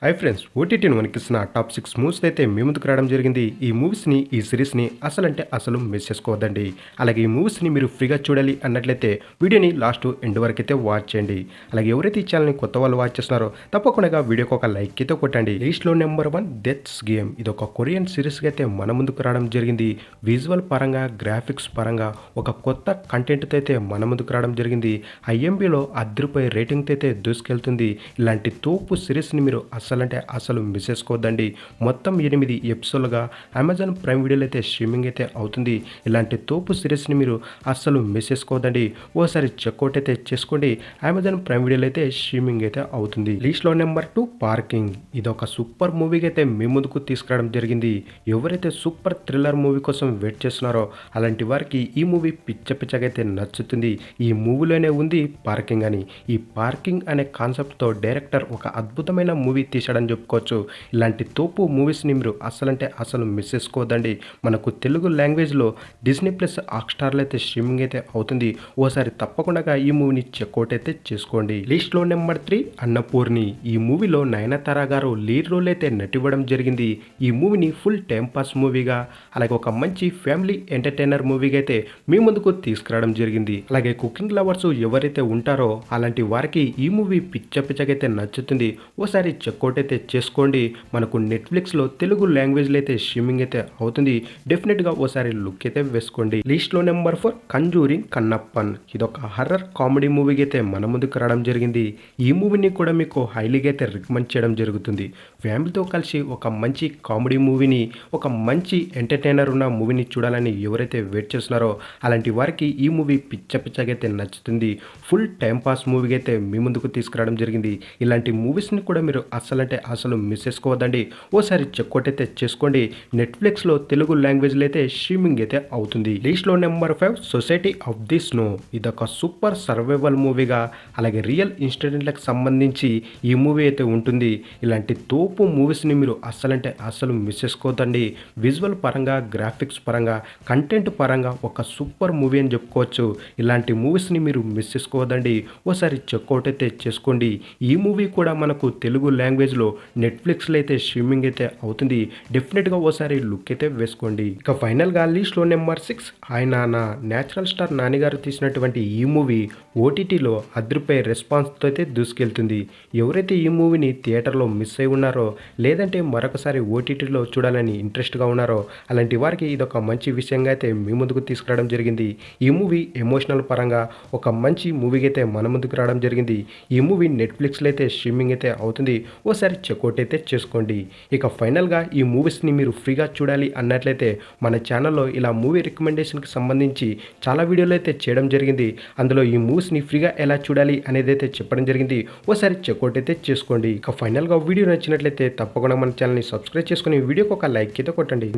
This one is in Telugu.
హై ఫ్రెండ్స్, ఓటీటీని మనకిస్తున్న టాప్ 6 మూవీస్ అయితే మీ ముందుకు రావడం జరిగింది. ఈ మూవీస్ని, ఈ సిరీస్ని అసలంటే అసలు మిస్ చేసుకోవద్దండి. అలాగే ఈ మూవీస్ని మీరు ఫ్రీగా చూడాలి అన్నట్లయితే వీడియోని లాస్ట్ ఎండ్ వరకు అయితే వాచ్ చేయండి. అలాగే ఎవరైతే ఈ ఛానల్ని కొత్త వాళ్ళు వాచ్ చేస్తున్నారో తప్పకుండా వీడియోకి ఒక లైక్ అయితే కొట్టండి. లిస్ట్లో నెంబర్ 1 డెత్స్ గేమ్. ఇది ఒక కొరియన్ సిరీస్గా అయితే మన ముందుకు రావడం జరిగింది. విజువల్ పరంగా, గ్రాఫిక్స్ పరంగా ఒక కొత్త కంటెంట్తో అయితే మన ముందుకు రావడం జరిగింది. ఐఎంబీలో అద్దరిపోయే రేటింగ్తో అయితే దూసుకెళ్తుంది. ఇలాంటి తోపు సిరీస్ని మీరు అసలంటే అసలు మిస్ చేసుకోవద్దండి. మొత్తం 8 ఎపిసోడ్లుగా అమెజాన్ ప్రైమ్ వీడియోలో అయితే స్ట్రీమింగ్ అయితే అవుతుంది. ఇలాంటి తోపు సిరీస్ని మీరు అస్సలు మిస్ చేసుకోవద్దండి. ఓసారి చెక్అవుట్ అయితే చేసుకోండి. అమెజాన్ ప్రైమ్ వీడియోలో అయితే స్ట్రీమింగ్ అయితే అవుతుంది. లిస్ట్లో నెంబర్ 2 పార్కింగ్. ఇది ఒక సూపర్ మూవీకి అయితే మీ ముందుకు తీసుకురావడం జరిగింది. ఎవరైతే సూపర్ థ్రిల్లర్ మూవీ కోసం వెయిట్ చేస్తున్నారో అలాంటి వారికి ఈ మూవీ పిచ్చగా అయితే నచ్చుతుంది. ఈ మూవీలోనే ఉంది పార్కింగ్ అని. ఈ పార్కింగ్ అనే కాన్సెప్ట్తో డైరెక్టర్ ఒక అద్భుతమైన మూవీ తీశాడని చెప్పుకోవచ్చు. ఇలాంటి తోపు మూవీస్ని మీరు అసలంటే అసలు మిస్ చేసుకోవద్దండి. మనకు తెలుగు లాంగ్వేజ్లో డిస్నీ ప్లస్ హాట్‌స్టార్లో అయితే స్ట్రీమింగ్ అయితే అవుతుంది. ఓసారి తప్పకుండా ఈ మూవీని చెక్అవుట్ అయితే చేసుకోండి. లిస్ట్లో నెంబర్ 3 అన్నపూర్ణి. ఈ మూవీలో నయనతార గారు లీడ్ రోల్ అయితే నటివ్వడం జరిగింది. ఈ మూవీని ఫుల్ టైం పాస్ మూవీగా, అలాగే ఒక మంచి ఫ్యామిలీ ఎంటర్టైనర్ మూవీగా అయితే మీ ముందుకు తీసుకురావడం జరిగింది. అలాగే కుకింగ్ లవర్స్ ఎవరైతే ఉంటారో అలాంటి వారికి ఈ మూవీ పిచ్చగా అయితే నచ్చుతుంది. ఓసారి చెక్అవుట్ అయితే చేసుకోండి. మనకు నెట్ఫ్లిక్స్లో తెలుగు లాంగ్వేజ్లో అయితే స్ట్రీమింగ్ అయితే అవుతుంది. డెఫినెట్గా ఓసారి లుక్ అయితే వేసుకోండి. లిస్ట్లో నెంబర్ 4 కంజూరింగ్ కన్నప్పన్. ఇదొక హర్రర్ కామెడీ మూవీకి అయితే మన ముందుకు రావడం జరిగింది. ఈ మూవీని కూడా మీకు హైలీగా అయితే రికమెండ్ చేయడం జరుగుతుంది. ఫ్యామిలీతో కలిసి ఒక మంచి కామెడీ మూవీని, ఒక మంచి ఎంటర్టైనర్ ఉన్న మూవీని చూడాలని ఎవరైతే వెయిట్ చేస్తున్నారో అలాంటి వారికి ఈ మూవీ పిచ్చగా అయితే నచ్చుతుంది. ఫుల్ టైం పాస్ మూవీకి అయితే మీ ముందుకు తీసుకురావడం జరిగింది. ఇలాంటి మూవీస్ని కూడా మీరు అసలంటే అసలు మిస్ చేసుకోవద్దండి. ఓసారి చెక్అవుట్ అయితే చేసుకోండి. నెట్ఫ్లిక్స్లో తెలుగు లాంగ్వేజ్లో అయితే స్ట్రీమింగ్ అయితే అవుతుంది. లిస్ట్లో number 5 society of the snow. ఇదొక సూపర్ సర్వైవల్ మూవీగా, అలాగే రియల్ ఇన్సిడెంట్లకు సంబంధించి ఈ మూవీ అయితే ఉంటుంది. ఇలాంటి తోపు మూవీస్ని మీరు అసలంటే అసలు మిస్ చేసుకోవద్దండి. విజువల్ పరంగా, గ్రాఫిక్స్ పరంగా, కంటెంట్ పరంగా ఒక సూపర్ మూవీ అని చెప్పుకోవచ్చు. ఇలాంటి మూవీస్ని మీరు మిస్ చేసుకోవద్దండి. ఓసారి చెక్అవుట్ అయితే చేసుకోండి. ఈ మూవీ కూడా మనకు తెలుగు లాంగ్వేజ్లో నెట్ఫ్లిక్స్లో అయితే స్ట్రీమింగ్ అయితే అవుతుంది. డెఫినెట్గా ఓసారి లుక్ అయితే వేసుకోండి. ఇక ఫైనల్గా లిస్ట్లో నెంబర్ 6 హాయ్ నాన్న. న్యాచురల్ స్టార్ నాని గారు తీసినటువంటి ఈ మూవీ ఓటీటీలో అద్దరిపోయే రెస్పాన్స్తో అయితే దూసుకెళ్తుంది. ఎవరైతే ఈ మూవీని థియేటర్లో మిస్ అయి ఉన్నారో, లేదంటే మరొకసారి ఓటీటీలో చూడాలని ఇంట్రెస్ట్గా ఉన్నారో అలాంటి వారికి ఇదొక మంచి విషయంగా అయితే మీ ముందుకు తీసుకురావడం జరిగింది. ఈ మూవీ ఎమోషనల్ పరంగా ఒక మంచి మూవీకి అయితే మన ముందుకు రావడం జరిగింది. ఈ మూవీ నెట్ఫ్లిక్స్లో అయితే స్ట్రీమింగ్ అయితే అవుతుంది. ఓసారి చెక్అవుట్ అయితే చేసుకోండి. ఇక ఫైనల్గా ఈ మూవీస్ని మీరు ఫ్రీగా చూడాలి అన్నట్లయితే మన ఛానల్లో ఇలా మూవీ రికమెండేషన్కి సంబంధించి చాలా వీడియోలు అయితే చేయడం జరిగింది. అందులో ఈ మూవీస్ని ఫ్రీగా ఎలా చూడాలి అనేది అయితే చెప్పడం జరిగింది. ఓసారి చెక్అవుట్ అయితే చేసుకోండి. ఇక ఫైనల్గా వీడియో నచ్చినట్లయితే తప్పకుండా మన ఛానల్ని సబ్స్క్రైబ్ చేసుకుని వీడియోకి ఒక లైక్ అయితే కొట్టండి.